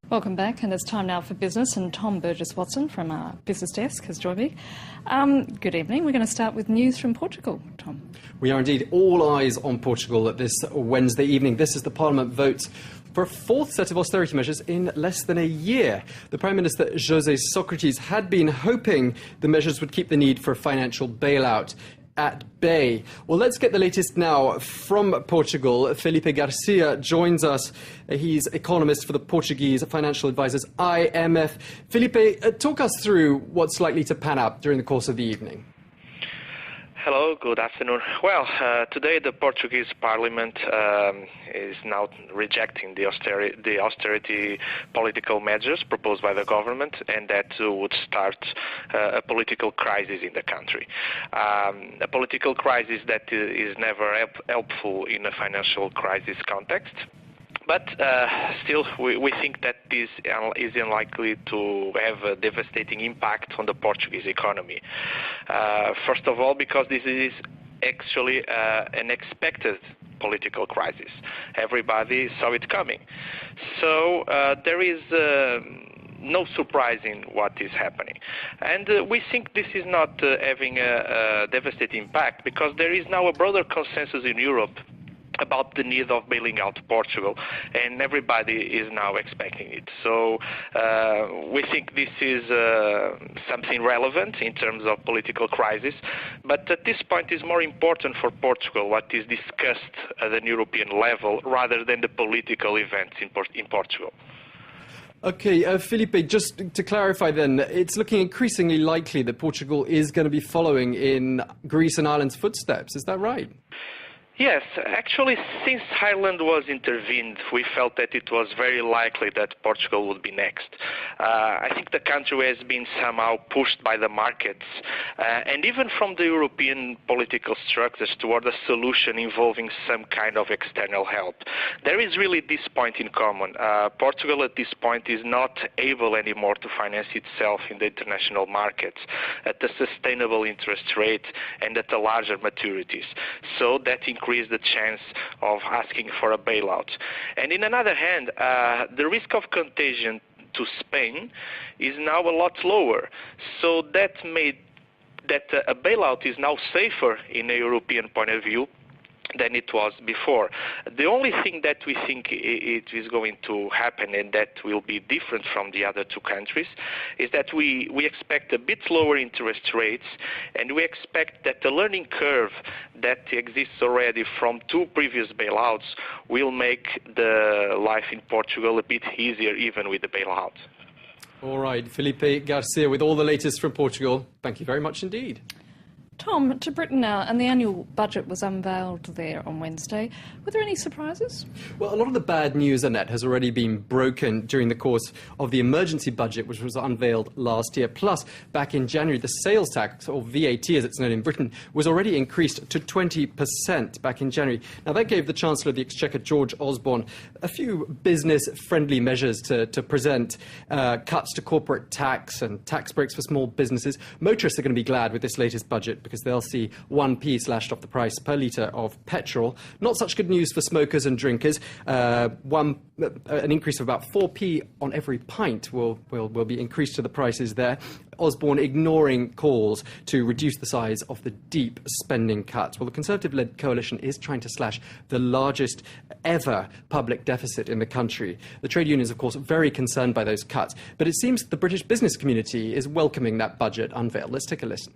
Welcome back, and it's time now for business, and Tom Burgess-Watson from our business desk has joined me. Good evening. We're going to start with news from Portugal, Tom. We are indeed all eyes on Portugal at this Wednesday evening. This is the Parliament votes for a fourth set of austerity measures in less than a year. The Prime Minister, José Sócrates, had been hoping the measures would keep the need for a financial bailout at bay. Well, let's get the latest now from Portugal. Filipe Garcia joins us. He's economist for the Portuguese financial advisors IMF. Filipe, talk us through what's likely to pan out during the course of the evening. Hello, good afternoon. Well, today the Portuguese Parliament is now rejecting the austerity political measures proposed by the government, and that would start a political crisis in the country. A political crisis that is never helpful in a financial crisis context. But still, we think that this is unlikely to have a devastating impact on the Portuguese economy. First of all, because this is actually an expected political crisis. Everybody saw it coming. So there is no surprise in what is happening. And we think this is not having a devastating impact, because there is now a broader consensus in Europe about the need of bailing out Portugal, and everybody is now expecting it. So we think this is something relevant in terms of political crisis, but at this point it's more important for Portugal what is discussed at an European level rather than the political events in Portugal. Okay, Filipe, just to clarify then, it's looking increasingly likely that Portugal is going to be following in Greece and Ireland's footsteps. Is that right? Yes, actually, since Ireland was intervened, we felt that it was very likely that Portugal would be next. I think the country has been somehow pushed by the markets and even from the European political structures toward a solution involving some kind of external help. There is really this point in common. Portugal at this point is not able anymore to finance itself in the international markets at a sustainable interest rate and at a larger maturities. So that increase the chance of asking for a bailout. And in another hand, the risk of contagion to Spain is now a lot lower. So that made that a bailout is now safer in a European point of view than it was before. The only thing that we think it is going to happen, and that will be different from the other two countries, is that we expect a bit lower interest rates, and we expect that the learning curve that exists already from two previous bailouts will make the life in Portugal a bit easier even with the bailout. All right, Filipe Garcia with all the latest from Portugal. Thank you very much indeed. Tom, to Britain now, and the annual budget was unveiled there on Wednesday. Were there any surprises? Well, a lot of the bad news, Annette, has already been broken during the course of the emergency budget, which was unveiled last year. Plus, back in January, the sales tax, or VAT as it's known in Britain, was already increased to 20% back in January. Now, that gave the Chancellor of the Exchequer, George Osborne, a few business-friendly measures to present, cuts to corporate tax and tax breaks for small businesses. Motorists are going to be glad with this latest budget, because they'll see 1p slashed off the price per litre of petrol. Not such good news for smokers and drinkers. An increase of about 4p on every pint will be increased to the prices there. Osborne ignoring calls to reduce the size of the deep spending cuts. Well, the Conservative-led coalition is trying to slash the largest ever public deficit in the country. The trade unions, of course, are very concerned by those cuts, but it seems the British business community is welcoming that budget unveil. Let's take a listen.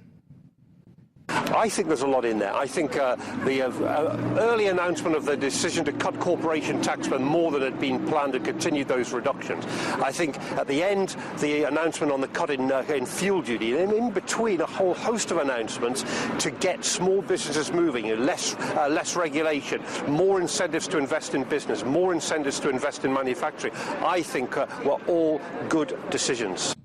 I think there's a lot in there. I think the early announcement of the decision to cut corporation tax by more than had been planned and continue those reductions. I think at the end, the announcement on the cut in fuel duty, and in between a whole host of announcements to get small businesses moving, less regulation, more incentives to invest in business, more incentives to invest in manufacturing. I think were all good decisions.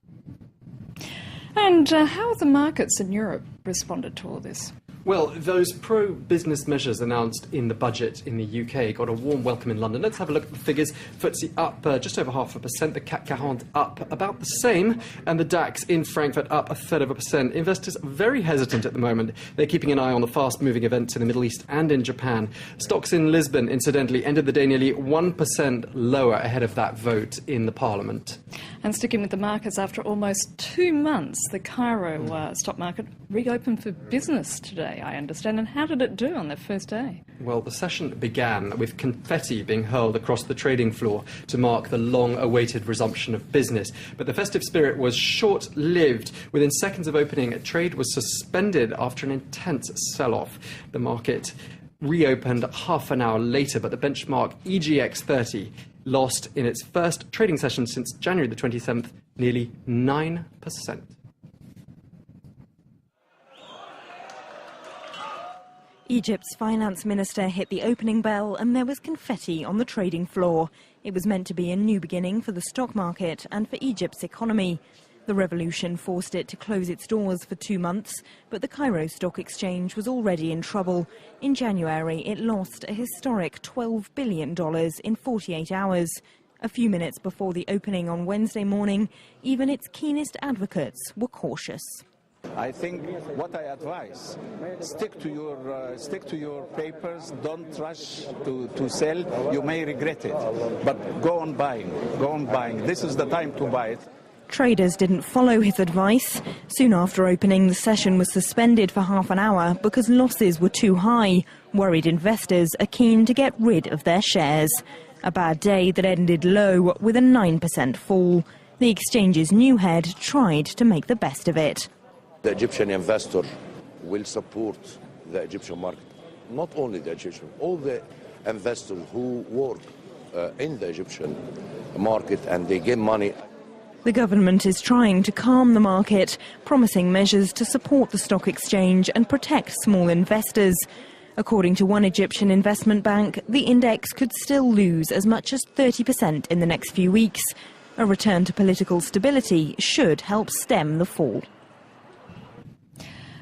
And how have the markets in Europe responded to all this? Well, those pro-business measures announced in the budget in the UK got a warm welcome in London. Let's have a look at the figures. FTSE up just over 0.5%, the CAC 40 up about the same, and the DAX in Frankfurt up 1/3%. Investors are very hesitant at the moment. They're keeping an eye on the fast-moving events in the Middle East and in Japan. Stocks in Lisbon, incidentally, ended the day nearly 1% lower ahead of that vote in the Parliament. And sticking with the markets, after almost 2 months, the Cairo stock market reopened for business today, I understand. And how did it do on their first day? Well, the session began with confetti being hurled across the trading floor to mark the long-awaited resumption of business. But the festive spirit was short-lived. Within seconds of opening, trade was suspended after an intense sell-off. The market reopened half an hour later, but the benchmark EGX 30 lost in its first trading session since January the 27th, nearly 9%. Egypt's finance minister hit the opening bell and there was confetti on the trading floor. It was meant to be a new beginning for the stock market and for Egypt's economy. The revolution forced it to close its doors for 2 months, but the Cairo Stock Exchange was already in trouble. In January, it lost a historic $12 billion in 48 hours. A few minutes before the opening on Wednesday morning, even its keenest advocates were cautious. I think what I advise, stick to your papers, don't rush to sell. You may regret it, but go on buying, This is the time to buy it. Traders didn't follow his advice. Soon after opening, the session was suspended for half an hour because losses were too high. Worried investors are keen to get rid of their shares. A bad day that ended low with a 9% fall. The exchange's new head tried to make the best of it. The Egyptian investor will support the Egyptian market. Not only the Egyptian, all the investors who work in the Egyptian market and they get money. The government is trying to calm the market, promising measures to support the stock exchange and protect small investors. According to one Egyptian investment bank, the index could still lose as much as 30% in the next few weeks. A return to political stability should help stem the fall.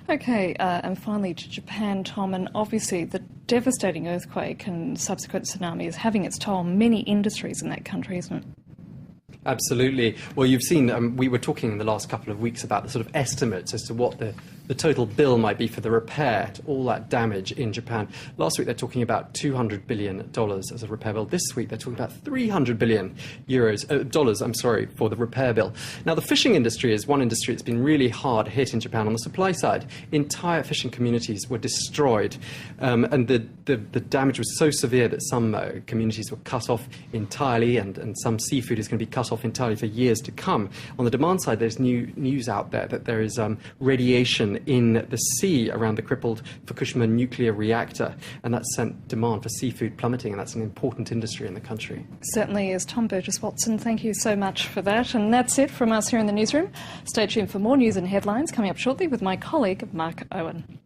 OK, and finally to Japan, Tom, and obviously the devastating earthquake and subsequent tsunami is having its toll on many industries in that country, isn't it? Absolutely. Well, you've seen, we were talking in the last couple of weeks about the sort of estimates as to what the total bill might be for the repair to all that damage in Japan. Last week they're talking about $200 billion as a repair bill. This week they're talking about $300 billion for the repair bill. Now the fishing industry is one industry that's been really hard hit in Japan on the supply side. Entire fishing communities were destroyed, and the damage was so severe that some communities were cut off entirely, and some seafood is going to be cut off entirely for years to come. On the demand side, there's news out there that there is radiation in the sea around the crippled Fukushima nuclear reactor, and that's sent demand for seafood plummeting, and that's an important industry in the country. Certainly is. Tom Burgess-Watson, thank you so much for that. And that's it from us here in the newsroom. Stay tuned for more news and headlines coming up shortly with my colleague, Mark Owen.